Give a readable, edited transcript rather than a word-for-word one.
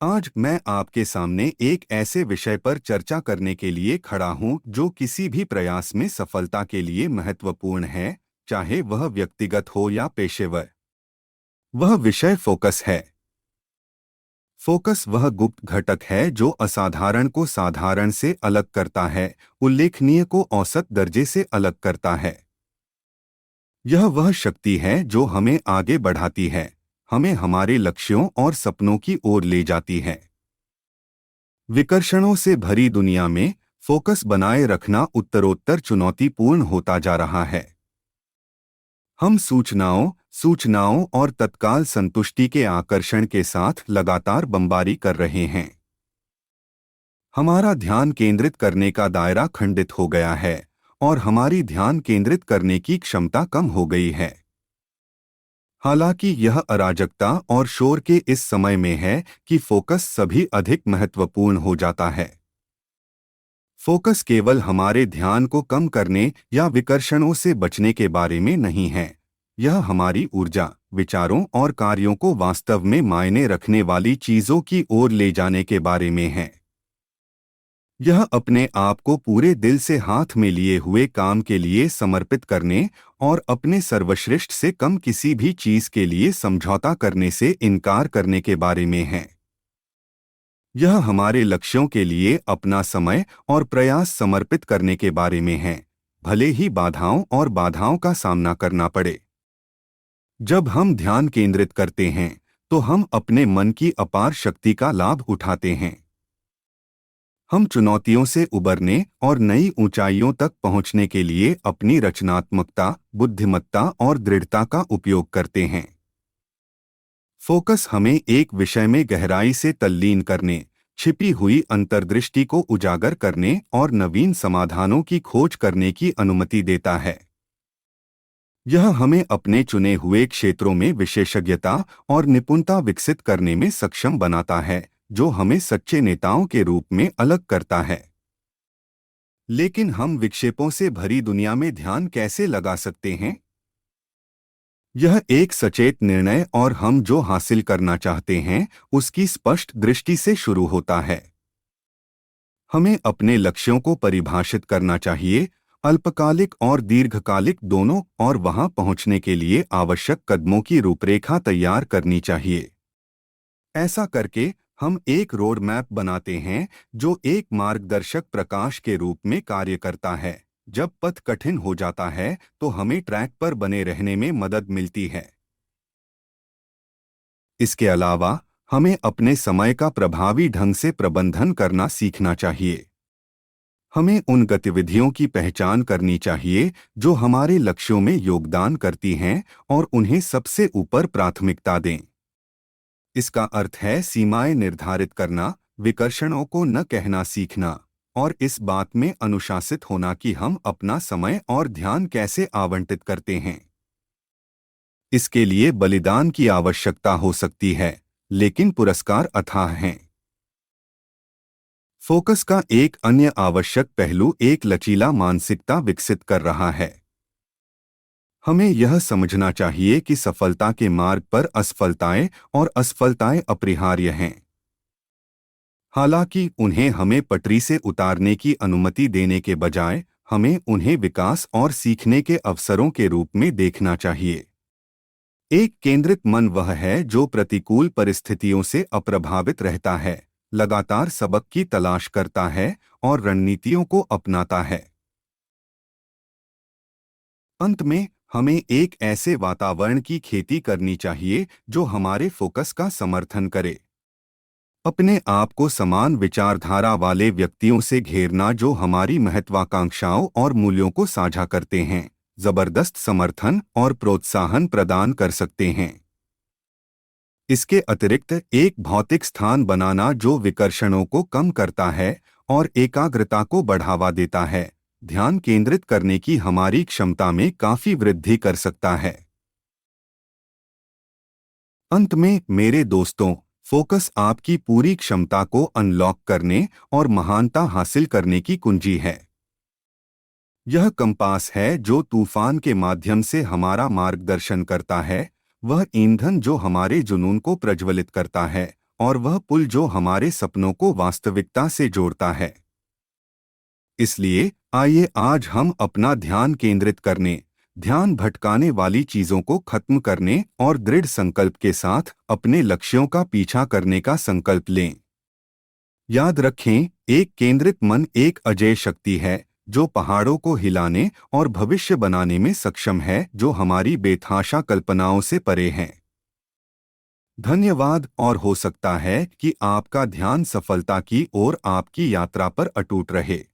आज मैं आपके सामने एक ऐसे विषय पर चर्चा करने के लिए खड़ा हूं जो किसी भी प्रयास में सफलता के लिए महत्वपूर्ण है, चाहे वह व्यक्तिगत हो या पेशेवर। वह विषय फोकस है। फोकस वह गुप्त घटक है जो असाधारण को साधारण से अलग करता है, उल्लेखनीय को औसत दर्जे से अलग करता है। यह वह शक्ति है जो हमें आगे बढ़ाती है, हमें हमारे लक्ष्यों और सपनों की ओर ले जाती है। विकर्षणों से भरी दुनिया में फोकस बनाए रखना उत्तरोत्तर चुनौतीपूर्ण होता जा रहा है। हम सूचनाओं और तत्काल संतुष्टि के आकर्षण के साथ लगातार बमबारी कर रहे हैं। हमारा ध्यान केंद्रित करने का दायरा खंडित हो गया है और हमारी ध्यान केंद्रित करने की क्षमता कम हो गई है। हालांकि यह अराजकता और शोर के इस समय में है कि फोकस सभी अधिक महत्वपूर्ण हो जाता है। फोकस केवल हमारे ध्यान को कम करने या विकर्षणों से बचने के बारे में नहीं है। यह हमारी ऊर्जा, विचारों और कार्यों को वास्तव में मायने रखने वाली चीजों की ओर ले जाने के बारे में है। यह अपने आप को पूरे दिल से हाथ में लिए हुए काम के लिए समर्पित करने और अपने सर्वश्रेष्ठ से कम किसी भी चीज के लिए समझौता करने से इनकार करने के बारे में है। यह हमारे लक्ष्यों के लिए अपना समय और प्रयास समर्पित करने के बारे में है, भले ही बाधाओं का सामना करना पड़े। जब हम ध्यान केंद्रित करते हैं तो हम अपने मन की अपार शक्ति का लाभ उठाते हैं। हम चुनौतियों से उबरने और नई ऊंचाइयों तक पहुंचने के लिए अपनी रचनात्मकता, बुद्धिमत्ता और दृढ़ता का उपयोग करते हैं। फोकस हमें एक विषय में गहराई से तल्लीन करने, छिपी हुई अंतर्दृष्टि को उजागर करने और नवीन समाधानों की खोज करने की अनुमति देता है। यह हमें अपने चुने हुए क्षेत्रों में विशेषज्ञता और निपुणता विकसित करने में सक्षम बनाता है, जो हमें सच्चे नेताओं के रूप में अलग करता है। लेकिन हम विक्षेपों से भरी दुनिया में ध्यान कैसे लगा सकते हैं? यह एक सचेत निर्णय और हम जो हासिल करना चाहते हैं उसकी स्पष्ट दृष्टि से शुरू होता है। हमें अपने लक्ष्यों को परिभाषित करना चाहिए, अल्पकालिक और दीर्घकालिक दोनों, और वहां पहुंचने के लिए आवश्यक कदमों की रूपरेखा तैयार करनी चाहिए। ऐसा करके हम एक रोड मैप बनाते हैं जो एक मार्गदर्शक प्रकाश के रूप में कार्य करता है। जब पथ कठिन हो जाता है तो हमें ट्रैक पर बने रहने में मदद मिलती है। इसके अलावा हमें अपने समय का प्रभावी ढंग से प्रबंधन करना सीखना चाहिए। हमें उन गतिविधियों की पहचान करनी चाहिए जो हमारे लक्ष्यों में योगदान करती हैं और उन्हें सबसे ऊपर प्राथमिकता दें। इसका अर्थ है सीमाएं निर्धारित करना, विकर्षणों को न कहना सीखना और इस बात में अनुशासित होना कि हम अपना समय और ध्यान कैसे आवंटित करते हैं। इसके लिए बलिदान की आवश्यकता हो सकती है, लेकिन पुरस्कार अथाह हैं। फोकस का एक अन्य आवश्यक पहलू एक लचीला मानसिकता विकसित कर रहा है। हमें यह समझना चाहिए कि सफलता के मार्ग पर असफलताएं और असफलताएं अपरिहार्य हैं। हालांकि उन्हें हमें पटरी से उतारने की अनुमति देने के बजाय हमें उन्हें विकास और सीखने के अवसरों के रूप में देखना चाहिए। एक केंद्रित मन वह है जो प्रतिकूल परिस्थितियों से अप्रभावित रहता है, लगातार सबक की तलाश करता है और रणनीतियों को अपनाता है। अंत में हमें एक ऐसे वातावरण की खेती करनी चाहिए जो हमारे फोकस का समर्थन करे। अपने आप को समान विचारधारा वाले व्यक्तियों से घेरना जो हमारी महत्वाकांक्षाओं और मूल्यों को साझा करते हैं, जबरदस्त समर्थन और प्रोत्साहन प्रदान कर सकते हैं। इसके अतिरिक्त एक भौतिक स्थान बनाना जो विकर्षणों को कम करता है और एकाग्रता को बढ़ावा देता है, ध्यान केंद्रित करने की हमारी क्षमता में काफी वृद्धि कर सकता है। अंत में मेरे दोस्तों, फोकस आपकी पूरी क्षमता को अनलॉक करने और महानता हासिल करने की कुंजी है। यह कंपास है जो तूफान के माध्यम से हमारा मार्गदर्शन करता है, वह ईंधन जो हमारे जुनून को प्रज्वलित करता है और वह पुल जो हमारे सपनों को वास्तविकता से जोड़ता है। इसलिए आइए आज हम अपना ध्यान केंद्रित करने, ध्यान भटकाने वाली चीजों को खत्म करने और दृढ़ संकल्प के साथ अपने लक्ष्यों का पीछा करने का संकल्प लें। याद रखें, एक केंद्रित मन एक अजेय शक्ति है जो पहाड़ों को हिलाने और भविष्य बनाने में सक्षम है जो हमारी बेतहाशा कल्पनाओं से परे है। धन्यवाद, और हो सकता है कि आपका ध्यान सफलता की ओर आपकी यात्रा पर अटूट रहे।